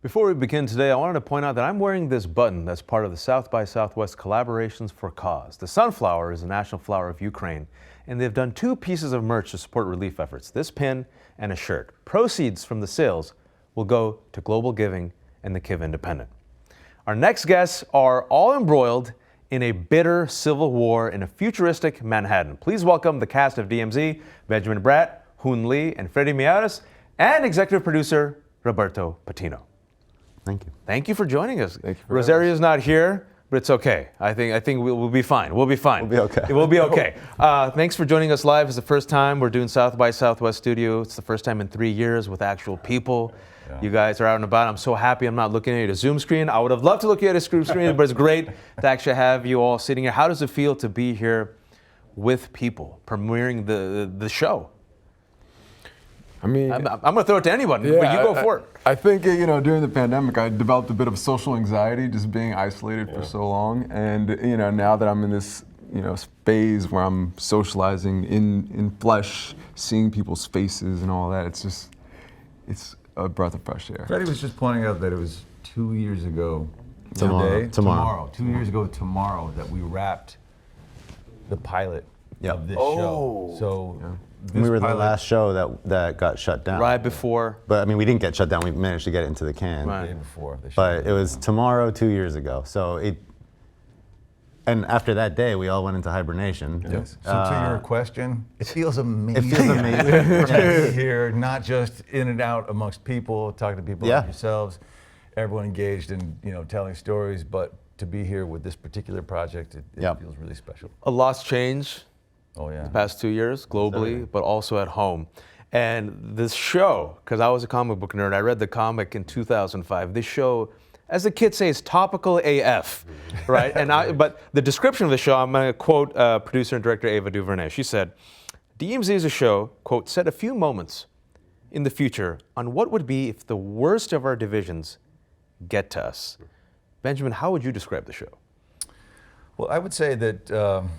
Before we begin today, I wanted to point out that I'm wearing this button that's part of the South by Southwest Collaborations for Cause. The sunflower is the national flower of Ukraine, and they've done 2 pieces of merch to support relief efforts, this pin and a shirt. Proceeds from the sales will go to global giving and the Kyiv Independent. Our next guests are all embroiled in a bitter civil war in a futuristic Manhattan. Please welcome the cast of DMZ, Benjamin Bratt, Hoon Lee, and Freddie Miares, and executive producer Roberto Patino. Thank you. Thank you for joining us. Thank you for Rosario's not here, but it's okay. I think we'll be fine. We'll be fine. We'll be okay. It will be okay. Thanks for joining us live. It's the first time we're doing South by Southwest Studio. It's the first time in 3 years with actual people. Yeah. You guys are out and about. I'm so happy I'm not looking at a Zoom screen. I would have loved to look at a screen, but it's great to actually have you all sitting here. How does it feel to be here with people, premiering the show? I mean, I'm going to throw it to anyone, but you go for it. I think, during the pandemic, I developed a bit of social anxiety just being isolated for so long. And, now that I'm in this, phase where I'm socializing in flesh, seeing people's faces and all that, it's a breath of fresh air. Freddie was just pointing out that it was 2 years ago Tomorrow. 2 years ago tomorrow that we wrapped the pilot of this show. So we were the last show that got shut down. Right before. But I mean, we didn't get shut down. We managed to get it into the can. Right. The day before. But it was tomorrow 2 years ago. And after that day, we all went into hibernation. Yes. So to your question, it feels amazing. It feels amazing. To be here, not just in and out amongst people, talking to people like yourselves, everyone engaged in telling stories, but to be here with this particular project, it feels really special. A lot's changed. Oh yeah. The past 2 years, globally, but also at home. And this show, because I was a comic book nerd, I read the comic in 2005. This show, as the kids say, is topical AF, right? But the description of the show, I'm going to quote producer and director Ava DuVernay. She said, DMZ is a show, quote, set a few moments in the future on what would be if the worst of our divisions get to us. Benjamin, how would you describe the show? Well, I would say that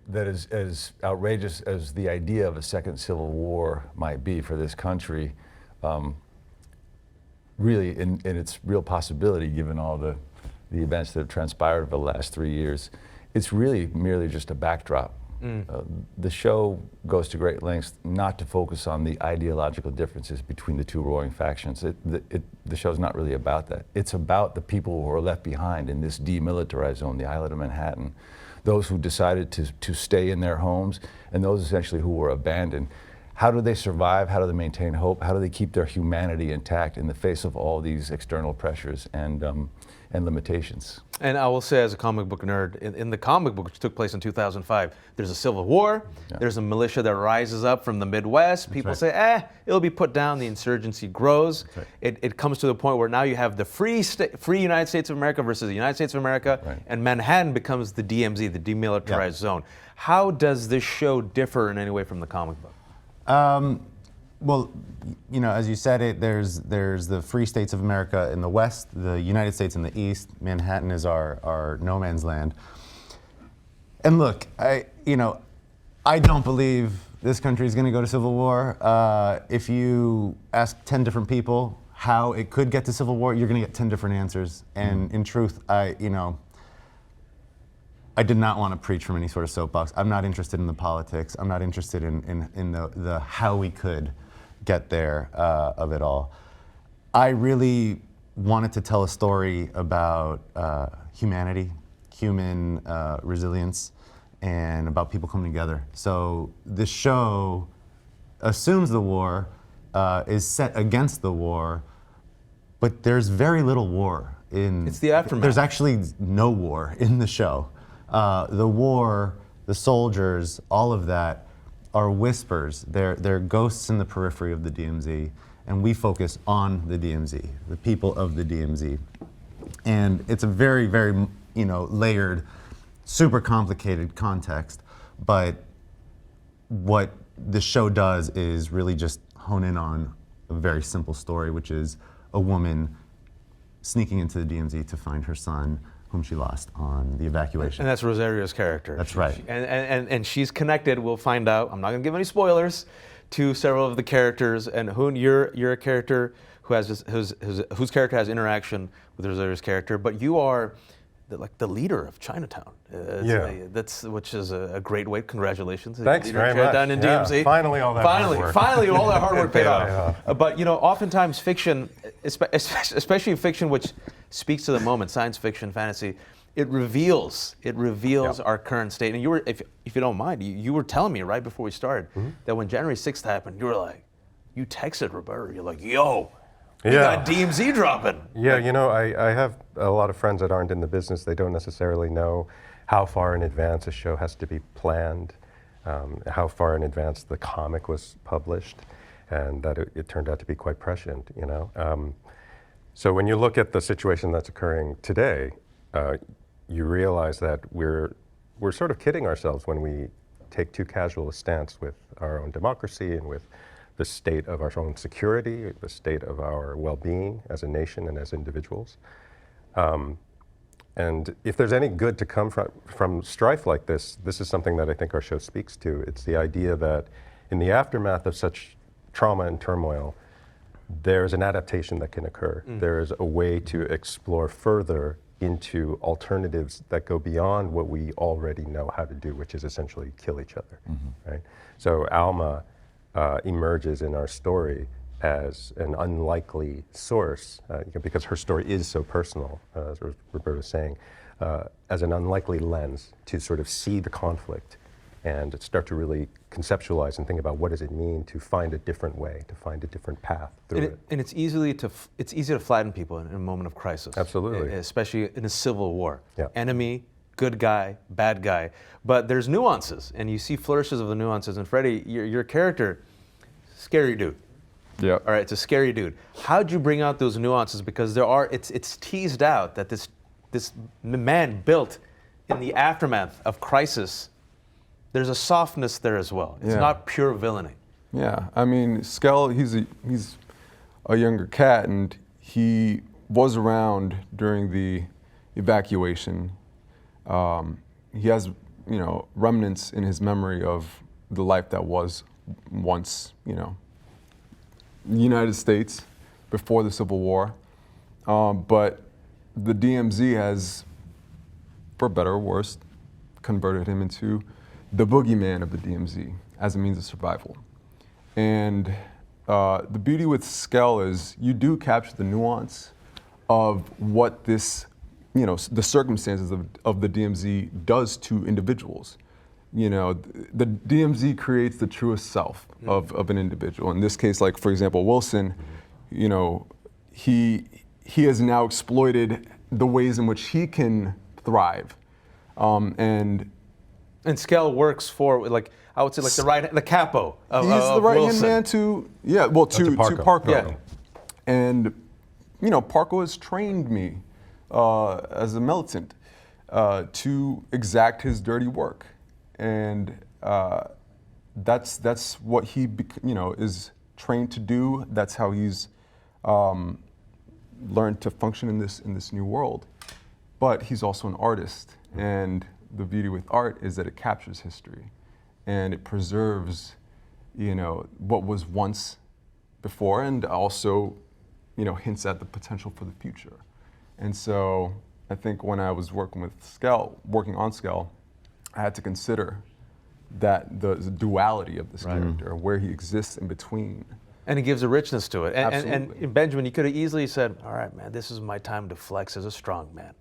that is as outrageous as the idea of a second civil war might be for this country, really in its real possibility, given all the events that have transpired over the last 3 years, it's really merely just a backdrop. The show goes to great lengths not to focus on the ideological differences between the 2 warring factions. The show's not really about that. It's about the people who are left behind in this demilitarized zone, the island of Manhattan, those who decided to stay in their homes, and those essentially who were abandoned. How do they survive? How do they maintain hope? How do they keep their humanity intact in the face of all these external pressures and limitations? And I will say, as a comic book nerd, in the comic book which took place in 2005, there's a civil war, there's a militia that rises up from the Midwest. People say, it'll be put down, the insurgency grows. It comes to the point where now you have the free United States of America versus the United States of America, and Manhattan becomes the DMZ, the demilitarized zone. How does this show differ in any way from the comic book? Well, as you said it, there's the free states of America in the West, the United States in the East. Manhattan is our no man's land. And look, I don't believe this country is going to go to civil war. If you ask 10 different people how it could get to civil war, you're going to get 10 different answers. And in truth, I did not want to preach from any sort of soapbox. I'm not interested in the politics. I'm not interested in the how we could get there of it all. I really wanted to tell a story about humanity, human resilience, and about people coming together. So this show assumes the war, is set against the war, but there's very little war in. It's the aftermath. There's actually no war in the show. The war, the soldiers, all of that are whispers. They're ghosts in the periphery of the DMZ, and we focus on the DMZ, the people of the DMZ. And it's a very, very, layered, super complicated context, but what the show does is really just hone in on a very simple story, which is a woman sneaking into the DMZ to find her son, whom she lost on the evacuation. And that's Rosario's character. That's right. And she's connected, we'll find out, I'm not gonna give any spoilers, to several of the characters. And Hoon, you're a character whose character has interaction with Rosario's character, but you are the leader of Chinatown. Which is a great way. Congratulations. Thanks very much. Down in DMZ. Finally, all that hard work. Finally, all that hard work paid off. But oftentimes fiction, especially fiction which speaks to the moment, science fiction, fantasy, it reveals our current state. And you were, if you don't mind, you were telling me right before we started that when January 6th happened, you were like, you texted Roberto, you're like, yo, we got DMZ dropping. Yeah, I have a lot of friends that aren't in the business. They don't necessarily know how far in advance a show has to be planned, how far in advance the comic was published, and that it turned out to be quite prescient, So when you look at the situation that's occurring today, you realize that we're sort of kidding ourselves when we take too casual a stance with our own democracy and with the state of our own security, the state of our well-being as a nation and as individuals. And if there's any good to come from strife like this is something that I think our show speaks to. It's the idea that in the aftermath of such trauma and turmoil, there's an adaptation that can occur. There's a way to explore further into alternatives that go beyond what we already know how to do, which is essentially kill each other, right? So Alma emerges in our story as an unlikely source, because her story is so personal, as Roberto was saying, as an unlikely lens to sort of see the conflict and start to really conceptualize and think about what does it mean to find a different way, to find a different path through it. And it's easy to flatten people in a moment of crisis. Absolutely. Especially in a civil war. Yeah. Enemy, good guy, bad guy. But there's nuances, and you see flourishes of the nuances. And Freddie, your character, scary dude. Yeah. All right, it's a scary dude. How'd you bring out those nuances? Because it's teased out that this man built in the aftermath of crisis. There's a softness there as well. It's not pure villainy. Yeah, I mean, Skell, he's a younger cat, and he was around during the evacuation. He has, remnants in his memory of the life that was once, the United States before the Civil War. But the DMZ has, for better or worse, converted him into the boogeyman of the DMZ as a means of survival. And the beauty with Skell is you do capture the nuance of what this, the circumstances of the DMZ does to individuals. The DMZ creates the truest self of an individual. In this case, like for example, Wilson, he has now exploited the ways in which he can thrive. And Skell works for, I would say, the capo of he's the right-hand man to Parco. Yeah. And, Parco has trained me as a militant to exact his dirty work. And that's what he, is trained to do. That's how he's learned to function in this new world. But he's also an artist, and the beauty with art is that it captures history and it preserves, what was once before, and also, hints at the potential for the future. And so I think when I was working on Skell, I had to consider that the duality of this character, where he exists in between. And it gives a richness to it. Absolutely. And Benjamin, you could have easily said, all right, man, this is my time to flex as a strong man.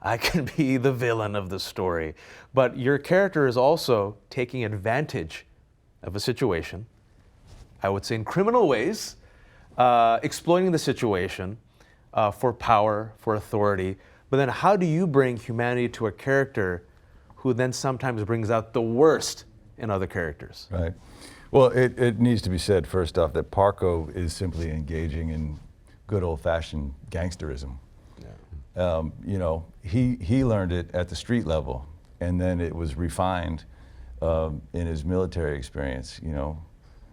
I can be the villain of the story. But your character is also taking advantage of a situation, I would say in criminal ways, exploiting the situation for power, for authority. But then how do you bring humanity to a character who then sometimes brings out the worst in other characters? Right. Well, it needs to be said first off that Parco is simply engaging in good old-fashioned gangsterism. He learned it at the street level, and then it was refined in his military experience,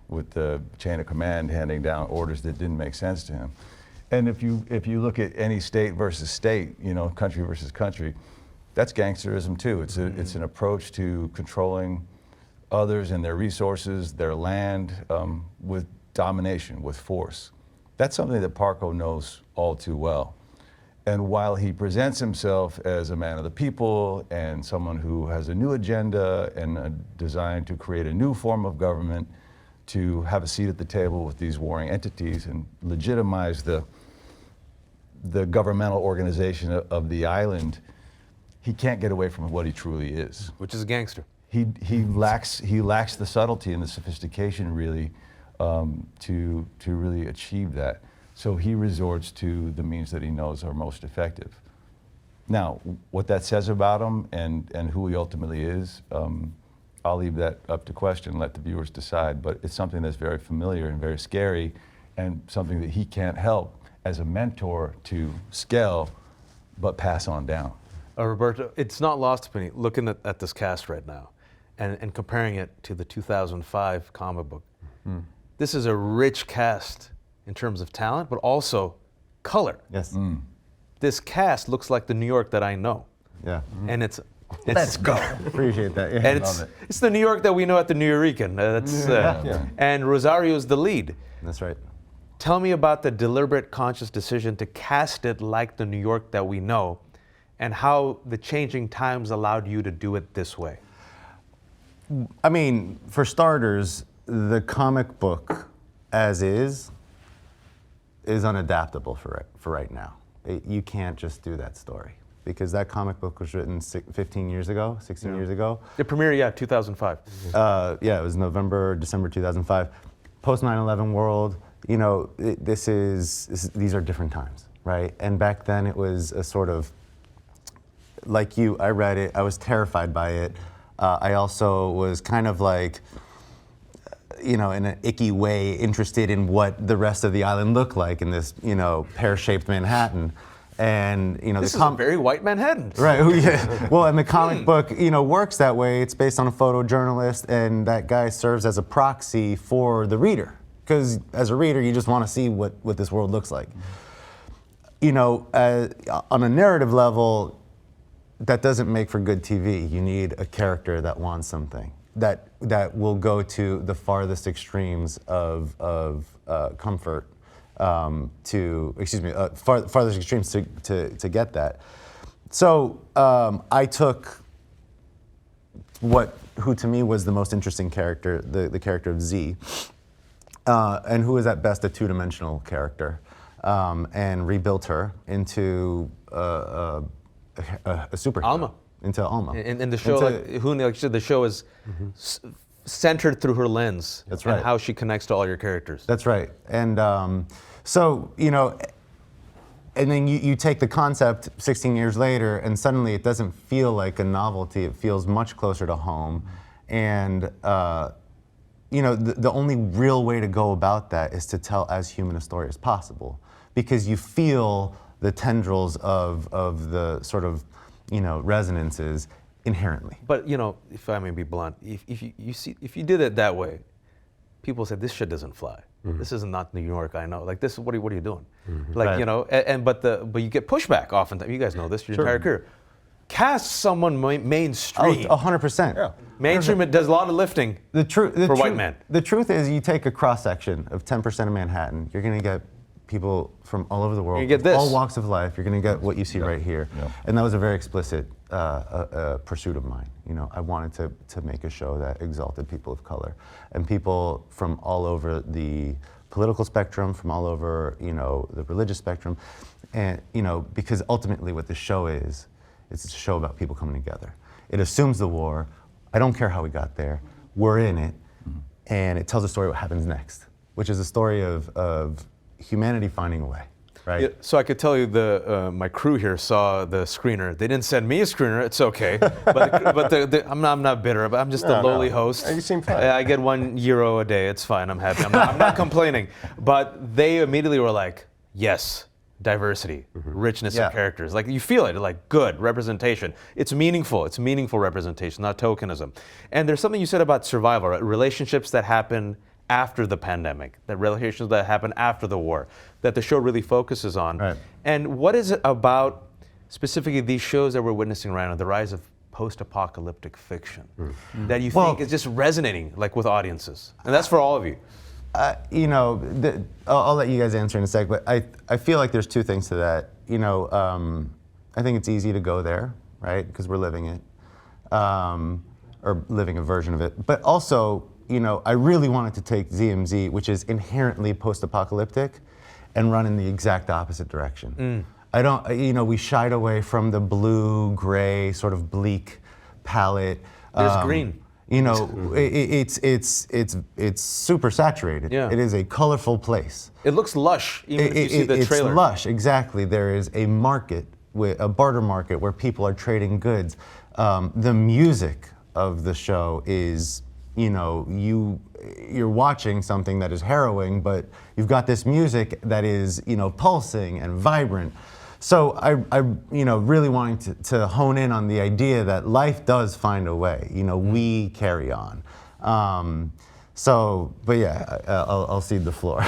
with the chain of command handing down orders that didn't make sense to him. And if you look at any state versus state, country versus country, that's gangsterism too. It's an approach to controlling others and their resources, their land, with domination, with force. That's something that Parco knows all too well. And while he presents himself as a man of the people and someone who has a new agenda and a design to create a new form of government, to have a seat at the table with these warring entities and legitimize the governmental organization of the island, he can't get away from what he truly is. Which is a gangster. He lacks the subtlety and the sophistication really to really achieve that. So he resorts to the means that he knows are most effective. Now, what that says about him and who he ultimately is, I'll leave that up to question, let the viewers decide, but it's something that's very familiar and very scary and something that he can't help as a mentor to scale, but pass on down. Roberto, it's not lost to me looking at this cast right now and comparing it to the 2005 comic book. This is a rich cast in terms of talent, but also color. Yes. This cast looks like the New York that I know. Yeah. And it's Let's go. Appreciate that. Yeah. and it's the New York that we know at the Nuyorican. And Rosario's the lead. That's right. Tell me about the deliberate, conscious decision to cast it like the New York that we know, and how the changing times allowed you to do it this way. I mean, for starters, the comic book as is unadaptable for right now. You can't just do that story because that comic book was written 15 years ago, 16 years ago. The premiere, 2005. Yeah, it was December 2005. Post 9/11 world, you know, these are different times, right? And back then it was a sort of, like you, I read it, I was terrified by it. I also was kind of like, you know, in an icky way, interested in what the rest of the island looked like in this, you know, pear-shaped Manhattan. And, you know, this is a very white Manhattan. Right, yeah. Well, and the comic book, you know, works that way. It's based on a photojournalist, and that guy serves as a proxy for the reader. Because as a reader, you just want to see what this world looks like. You know, on a narrative level, that doesn't make for good TV. You need a character that wants something, that will go to the farthest extremes of comfort, farthest extremes to get that. So I took who to me was the most interesting character, the character of Z, and who is at best a two-dimensional character, and rebuilt her into a superhero. Alma. Into Alma. And the show, the show is centered through her lens. That's right. And how she connects to all your characters. That's right. And so, you know, and then you take the concept 16 years later, and suddenly it doesn't feel like a novelty. It feels much closer to home. And, you know, the only real way to go about that is to tell as human a story as possible, because you feel the tendrils of the sort of, you know, resonances inherently. But, you know, if I may be blunt, if you did it that way, people said this shit doesn't fly. This is not New York, I know. Like, this is what are you doing? Like, Right. you know, but you get pushback oftentimes. You guys know this your entire career. Cast someone mainstream. 100%. Yeah. Mainstream, it does a lot of lifting for white men. The truth is, you take a cross section of 10% of Manhattan, you're going to get people from all over the world, You get this. all walks of life. You're going to get what you see right here, and that was a very explicit pursuit of mine. You know, I wanted to make a show that exalted people of color and people from all over the political spectrum, from all over, you know, the religious spectrum, and, you know, because ultimately what the show is, it's a show about people coming together. It assumes the war. I don't care how we got there. We're in it, and it tells a story of what happens next, which is a story of humanity finding a way, right? Yeah, so I could tell you my crew here saw the screener. They didn't send me a screener. It's okay, but I'm not bitter. But I'm just a lowly host. You seem fine. I get €1 a day. It's fine. I'm happy. I'm not complaining. But they immediately were like, yes, diversity, richness of characters. Like, you feel it. Like, good representation. It's meaningful. It's meaningful representation, not tokenism. And there's something you said about survival, right? Relationships that happen after the pandemic, that relationships that happen after the war, that the show really focuses on. Right. And what is it about specifically these shows that we're witnessing right now, the rise of post-apocalyptic fiction, that you think is just resonating like with audiences? And that's for all of you. You know, I'll let you guys answer in a sec, but I feel like there's two things to that. You know, I think it's easy to go there, right? Because we're living it, or living a version of it. But also, you know, I really wanted to take DMZ, which is inherently post-apocalyptic, and run in the exact opposite direction. I don't, you know, we shied away from the blue, gray, sort of bleak palette. There's green. You know, it's super saturated. Yeah. It is a colorful place. It looks lush, even if you see the trailer. It's lush, exactly. There is a market, a barter market, where people are trading goods. The music of the show is, you know, you're watching something that is harrowing, but you've got this music that is, you know, pulsing and vibrant. So I you know, really wanting to hone in on the idea that life does find a way. You know, we carry on. But yeah, I'll cede the floor.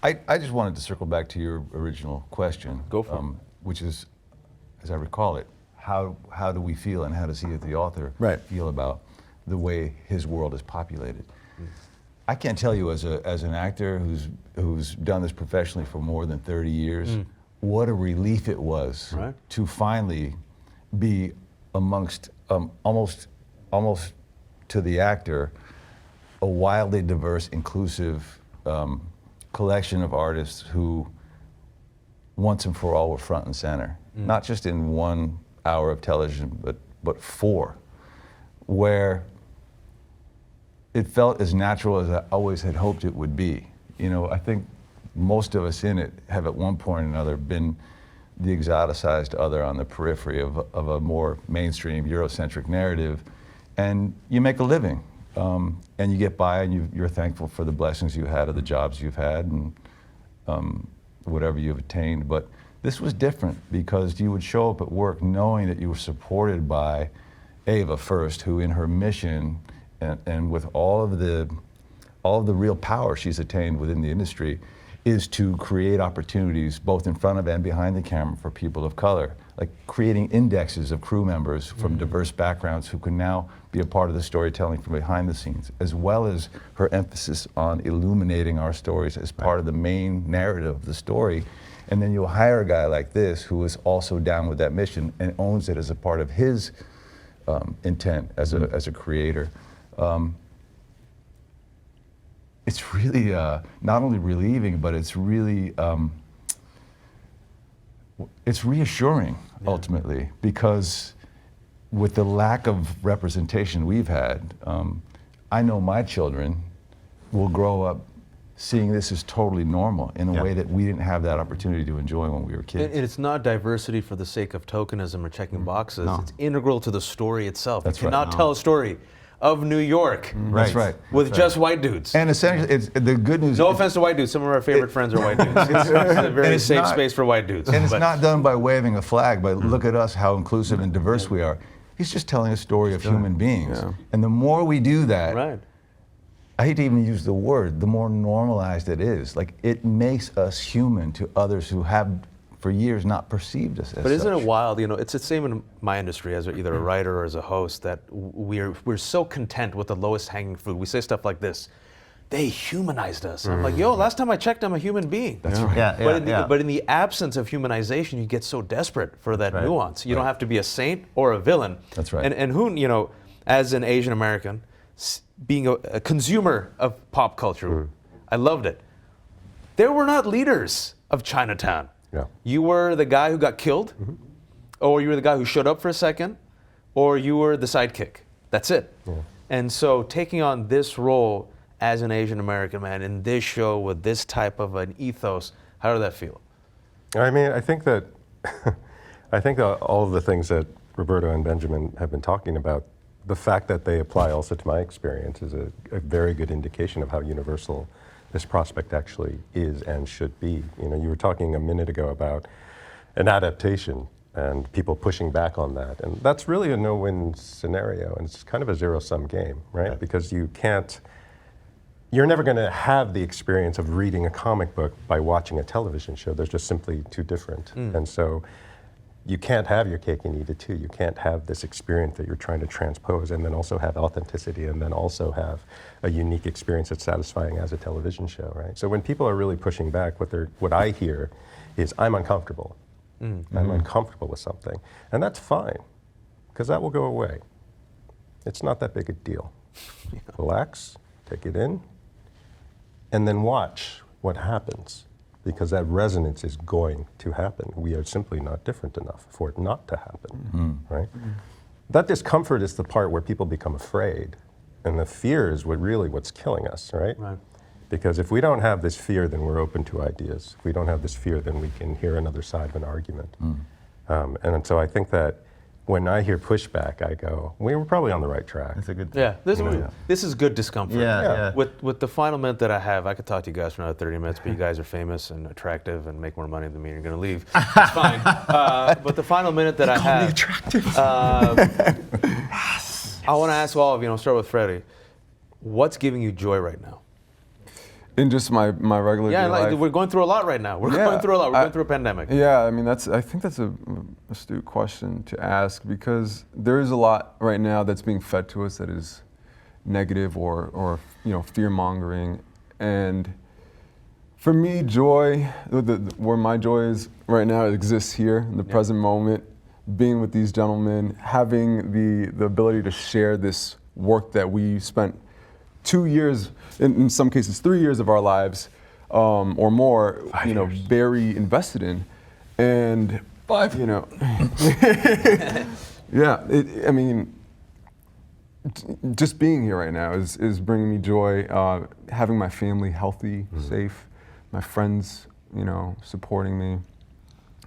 I just wanted to circle back to your original question. Go for it. Which is, as I recall it, how do we feel, and how does he, as the author, feel about the way his world is populated? I can't tell you, as an actor who's done this professionally for more than 30 years, what a relief it was to finally be amongst almost to the actor a wildly diverse, inclusive collection of artists who once and for all were front and center, not just in 1 hour of television, but 4, where it felt as natural as I always had hoped it would be. You know, I think most of us in it have at one point or another been the exoticized other on the periphery of a more mainstream Eurocentric narrative, and you make a living, and you get by, and you're thankful for the blessings you had, of the jobs you've had, and whatever you've attained. But this was different, because you would show up at work knowing that you were supported by Ava first, who in her mission and with all of the real power she's attained within the industry, is to create opportunities both in front of and behind the camera for people of color, like creating indexes of crew members from diverse backgrounds who can now be a part of the storytelling from behind the scenes, as well as her emphasis on illuminating our stories as part of the main narrative of the story. And then you'll hire a guy like this who is also down with that mission and owns it as a part of his intent as a creator. It's really not only relieving, but it's really it's reassuring ultimately, because with the lack of representation we've had, I know my children will grow up seeing this as totally normal in a way that we didn't have that opportunity to enjoy when we were kids. And it's not diversity for the sake of tokenism or checking boxes. No. It's integral to the story itself. That's you cannot tell a story of New York That's right. with just white dudes. And essentially, it's the good news. No offense to white dudes. Some of our favorite friends are white dudes. It's a very safe space for white dudes. And it's not done by waving a flag, but look at us, how inclusive and diverse we are. He's just telling a story of human beings. Yeah. And the more we do that, I hate to even use the word, the more normalized it is. Like, it makes us human to others who have, for years, not perceived us as But isn't such. it wild? You know, it's the same in my industry as either a writer or as a host, that we're so content with the lowest hanging fruit. We say stuff like this: they humanized us. I'm like, yo, last time I checked, I'm a human being. That's right. But in the absence of humanization, you get so desperate for that nuance. You don't have to be a saint or a villain. That's right. And who, you know, as an Asian American, being a consumer of pop culture, I loved it. There were not leaders of Chinatown. Yeah. You were the guy who got killed, or you were the guy who showed up for a second, or you were the sidekick. That's it. Yeah. And so taking on this role as an Asian American man in this show with this type of an ethos, how did that feel? I mean, I think that all of the things that Roberto and Benjamin have been talking about, the fact that they apply also to my experience is a very good indication of how universal this prospect actually is and should be. You know, you were talking a minute ago about an adaptation and people pushing back on that. And that's really a no-win scenario, and it's kind of a zero-sum game, right? Because you're never going to have the experience of reading a comic book by watching a television show. They're just simply too different. And so you can't have your cake and eat it too. You can't have this experience that you're trying to transpose and then also have authenticity and then also have a unique experience that's satisfying as a television show, right? So when people are really pushing back, what I hear is, I'm uncomfortable. I'm uncomfortable with something. And that's fine, because that will go away. It's not that big a deal. Relax, take it in, and then watch what happens, because that resonance is going to happen. We are simply not different enough for it not to happen, right? That discomfort is the part where people become afraid, and the fear is what's killing us, right? Because if we don't have this fear, then we're open to ideas. If we don't have this fear, then we can hear another side of an argument. And so I think that when I hear pushback, I go, we were probably on the right track. That's a good. Yeah, this is good discomfort. Yeah. With the final minute that I have, I could talk to you guys for another 30 minutes, but you guys are famous and attractive and make more money than me, and you're going to leave. It's fine. But the final minute that I have, attractive. I want to ask all of you, I'll start with Freddie. What's giving you joy right now? In just my regular day life. We're going through a lot right now. We're going through a lot. We're going through a pandemic. Yeah, I mean, I think that's a astute question to ask, because there is a lot right now that's being fed to us that is negative or fear mongering. And for me, joy, where my joy is right now, it exists here in the present moment, being with these gentlemen, having the ability to share this work that we spent 2 years, in some cases 3 years of our lives or more, very invested in. And 5, yeah, I mean, just being here right now is bringing me joy. Having my family healthy, safe, my friends, supporting me,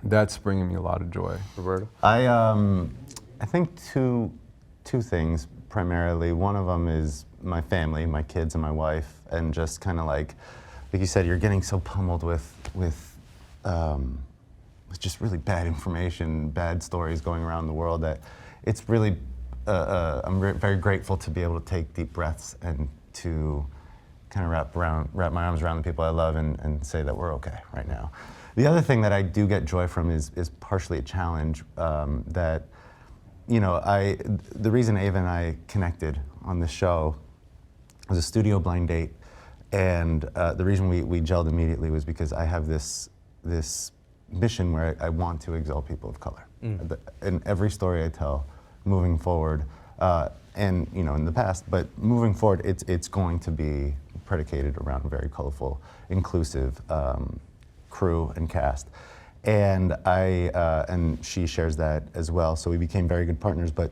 that's bringing me a lot of joy. Roberto? I think two things primarily. One of them is my family, my kids and my wife, and just kind of like you said, you're getting so pummeled with just really bad information, bad stories going around the world that it's really, I'm very grateful to be able to take deep breaths and to kind of wrap my arms around the people I love and say that we're okay right now. The other thing that I do get joy from is partially a challenge that, the reason Ava and I connected on this show was a studio blind date, and the reason we gelled immediately was because I have this mission where I want to exalt people of color. In every story I tell, moving forward, and in the past, but moving forward, it's going to be predicated around a very colorful, inclusive crew and cast. And and she shares that as well. So we became very good partners, but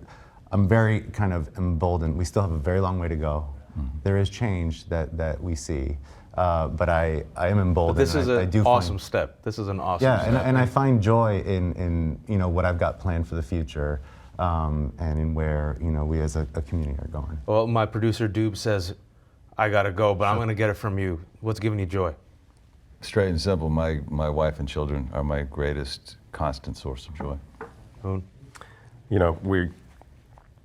I'm very kind of emboldened. We still have a very long way to go. There is change that we see, but I am emboldened. But this is an awesome step. This is an awesome step. Yeah, and I find joy in what I've got planned for the future, and in where we as a community are going. Well, my producer Doob says, I gotta go, but I'm gonna get it from you. What's giving you joy? Straight and simple, my wife and children are my greatest constant source of joy. We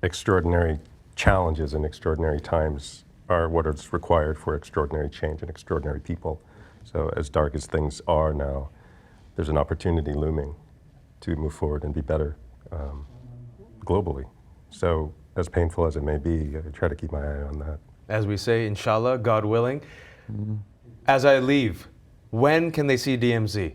extraordinary challenges and extraordinary times are what is required for extraordinary change and extraordinary people. So as dark as things are now, there's an opportunity looming to move forward and be better globally. So as painful as it may be, I try to keep my eye on that. As we say, inshallah, God willing. As I leave, when can they see DMZ?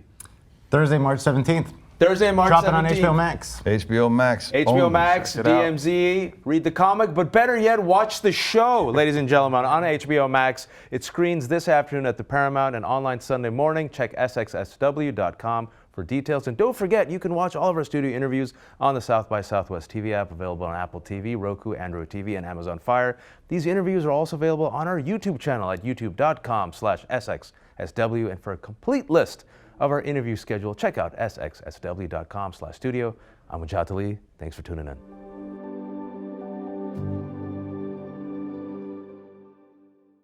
Thursday, March 17th. Thursday, March 17th. Dropping on HBO Max. HBO Max. HBO Max, DMZ, read the comic, but better yet, watch the show, ladies and gentlemen, on HBO Max. It screens this afternoon at the Paramount and online Sunday morning. Check SXSW.com for details. And don't forget, you can watch all of our studio interviews on the South by Southwest TV app, available on Apple TV, Roku, Android TV, and Amazon Fire. These interviews are also available on our YouTube channel at youtube.com/SXSW. And for a complete list of our interview schedule, check out sxsw.com/studio. I'm Wajat Ali. Thanks for tuning in.